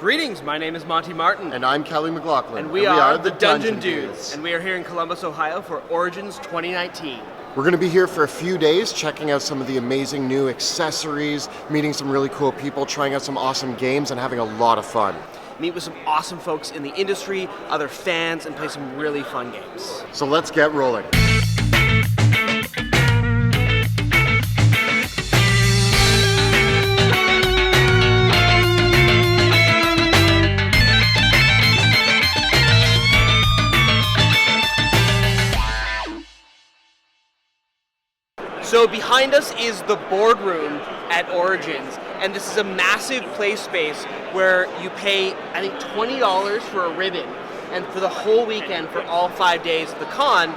Greetings, my name is Monty Martin. And I'm Kelly McLaughlin. And we are the Dungeon Dudes. And we are here in Columbus, Ohio for Origins 2019. We're going to be here for a few days, checking out some of the amazing new accessories, meeting some really cool people, trying out some awesome games, and having a lot of fun. Meet with some awesome folks in the industry, other fans, and play some really fun games. So let's get rolling. So behind us is the Boardroom at Origins, and this is a massive play space where you pay, I think, $20 for a ribbon, and for the whole weekend, for all 5 days of the con,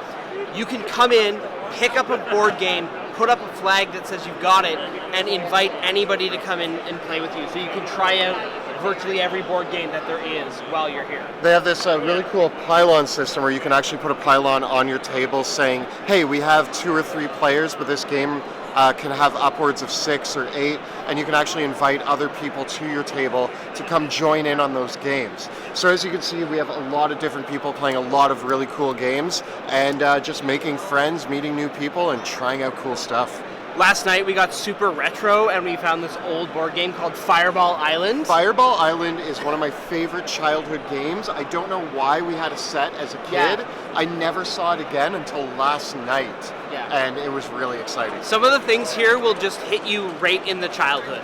you can come in, pick up a board game, put up a flag that says you've got it, and invite anybody to come in and play with you. So you can try out virtually every board game that there is while you're here. They have this really cool pylon system where you can actually put a pylon on your table saying, hey, we have 2 or 3 players, but this game can have upwards of 6 or 8, and you can actually invite other people to your table to come join in on those games. So as you can see, we have a lot of different people playing a lot of really cool games, and just making friends, meeting new people, and trying out cool stuff. Last night we got super retro and we found this old board game called Fireball Island. Fireball Island is one of my favorite childhood games. I don't know why we had a set as a kid. Yeah. I never saw it again until last night. Yeah. And it was really exciting. Some of the things here will just hit you right in the childhood.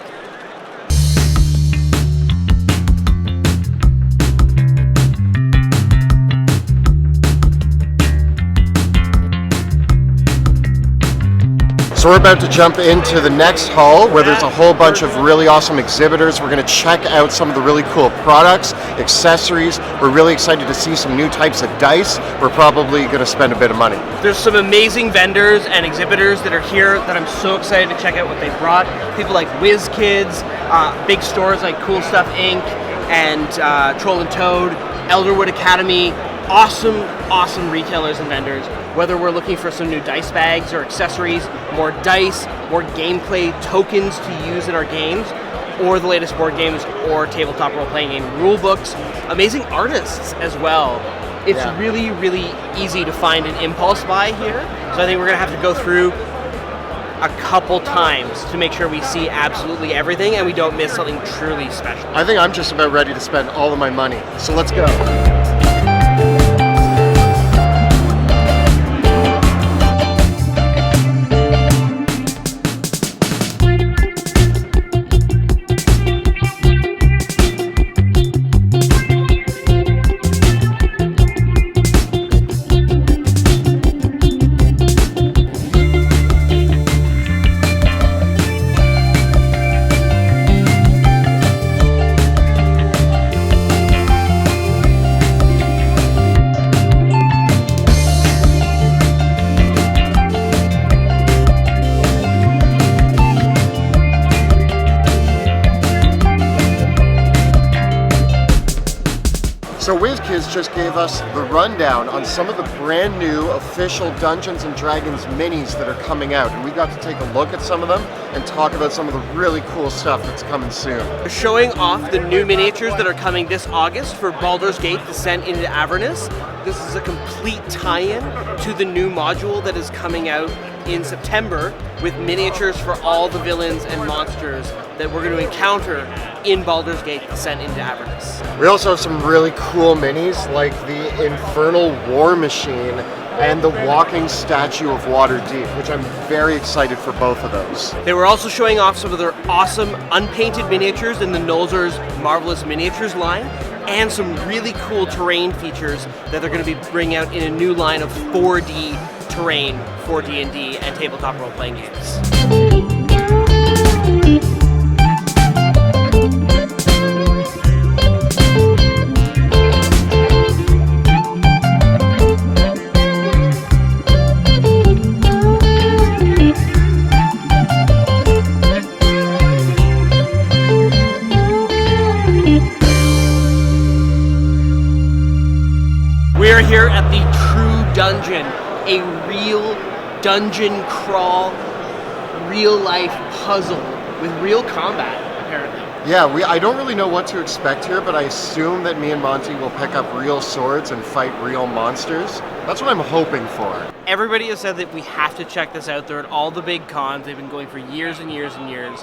So we're about to jump into the next hall where there's a whole bunch of really awesome exhibitors. We're going to check out some of the really cool products, accessories. We're really excited to see some new types of dice. We're probably going to spend a bit of money. There's some amazing vendors and exhibitors that are here that I'm so excited to check out what they brought. People like WizKids, big stores like Cool Stuff Inc. and Troll and Toad, Elderwood Academy. Awesome retailers and vendors. Whether we're looking for some new dice bags or accessories, more dice, more gameplay tokens to use in our games, or the latest board games or tabletop role-playing game rule books. Amazing artists as well. It's really easy to find an impulse buy here. So I think we're going to have to go through a couple times to make sure we see absolutely everything and we don't miss something truly special. I think I'm just about ready to spend all of my money. So let's go. So WizKids just gave us the rundown on some of the brand new official Dungeons & Dragons minis that are coming out, and we got to take a look at some of them and talk about some of the really cool stuff that's coming soon. We're showing off the new miniatures that are coming this August for Baldur's Gate Descent into Avernus. This is a complete tie-in to the new module that is coming out in September with miniatures for all the villains and monsters that we're going to encounter in Baldur's Gate Descent into Avernus. We also have some really cool minis like the Infernal War Machine and the Walking Statue of Waterdeep, which I'm very excited for both of those. They were also showing off some of their awesome unpainted miniatures in the Nolzur's Marvelous Miniatures line, and some really cool terrain features that they're going to be bringing out in a new line of 4D terrain for D&D and tabletop role-playing games. We're here at the True Dungeon, a real dungeon crawl, real life puzzle with real combat, apparently. Yeah, I don't really know what to expect here, but I assume that me and Monty will pick up real swords and fight real monsters. That's what I'm hoping for. Everybody has said that we have to check this out. They're at all the big cons. They've been going for years and years and years.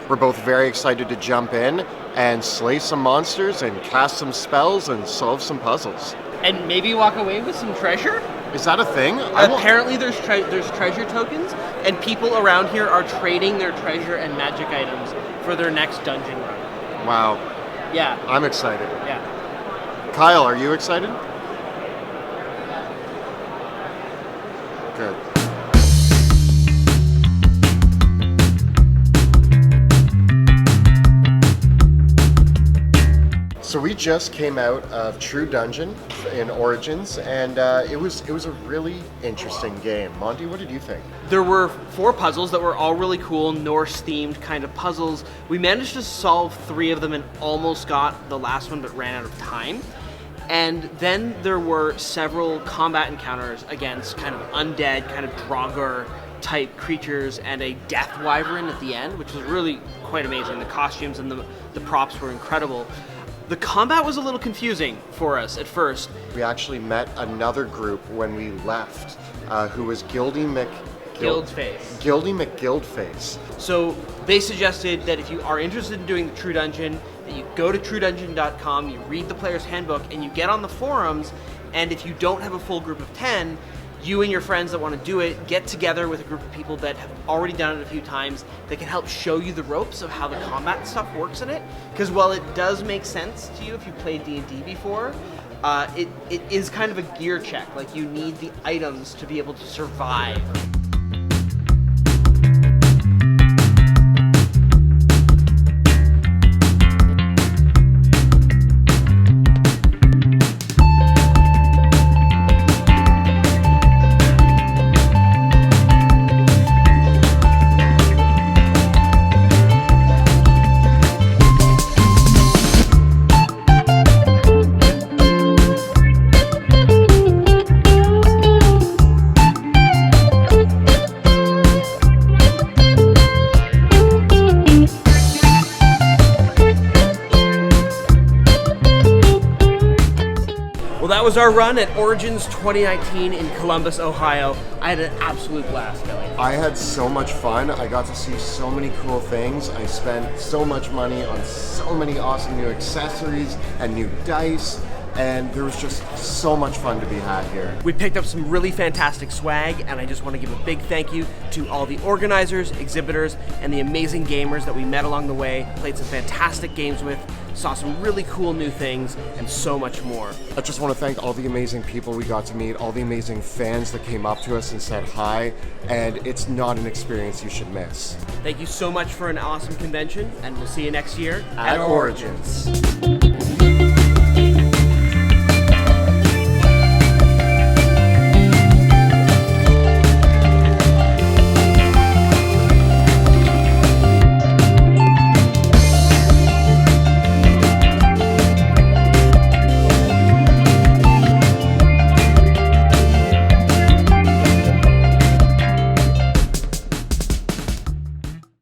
We're both very excited to jump in and slay some monsters and cast some spells and solve some puzzles. And maybe walk away with some treasure? Is that a thing? Apparently there's treasure tokens, and people around here are trading their treasure and magic items for their next dungeon run. Wow. Yeah. I'm excited. Yeah. Kyle, are you excited? Good. So we just came out of True Dungeon in Origins, and it was a really interesting game. Monty, what did you think? There were 4 puzzles that were all really cool, Norse-themed kind of puzzles. We managed to solve 3 of them and almost got the last one, but ran out of time. And then there were several combat encounters against kind of undead, kind of Draugr type creatures, and a death wyvern at the end, which was really quite amazing. The costumes and the props were incredible. The combat was a little confusing for us at first. We actually met another group when we left, who was Gildy McGuildface. So they suggested that if you are interested in doing the True Dungeon, that you go to truedungeon.com, you read the player's handbook, and you get on the forums, and if you don't have a full group of 10, you and your friends that want to do it get together with a group of people that have already done it a few times that can help show you the ropes of how the combat stuff works in it. Because while it does make sense to you if you played D&D before, it is kind of a gear check. Like, you need the items to be able to survive. Well, that was our run at Origins 2019 in Columbus, Ohio. I had an absolute blast, Kelly. I had so much fun. I got to see so many cool things. I spent so much money on so many awesome new accessories and new dice, and there was just so much fun to be had here. We picked up some really fantastic swag, and I just want to give a big thank you to all the organizers, exhibitors, and the amazing gamers that we met along the way, played some fantastic games with, saw some really cool new things, and so much more. I just want to thank all the amazing people we got to meet, all the amazing fans that came up to us and said hi, and it's not an experience you should miss. Thank you so much for an awesome convention, and we'll see you next year at Origins.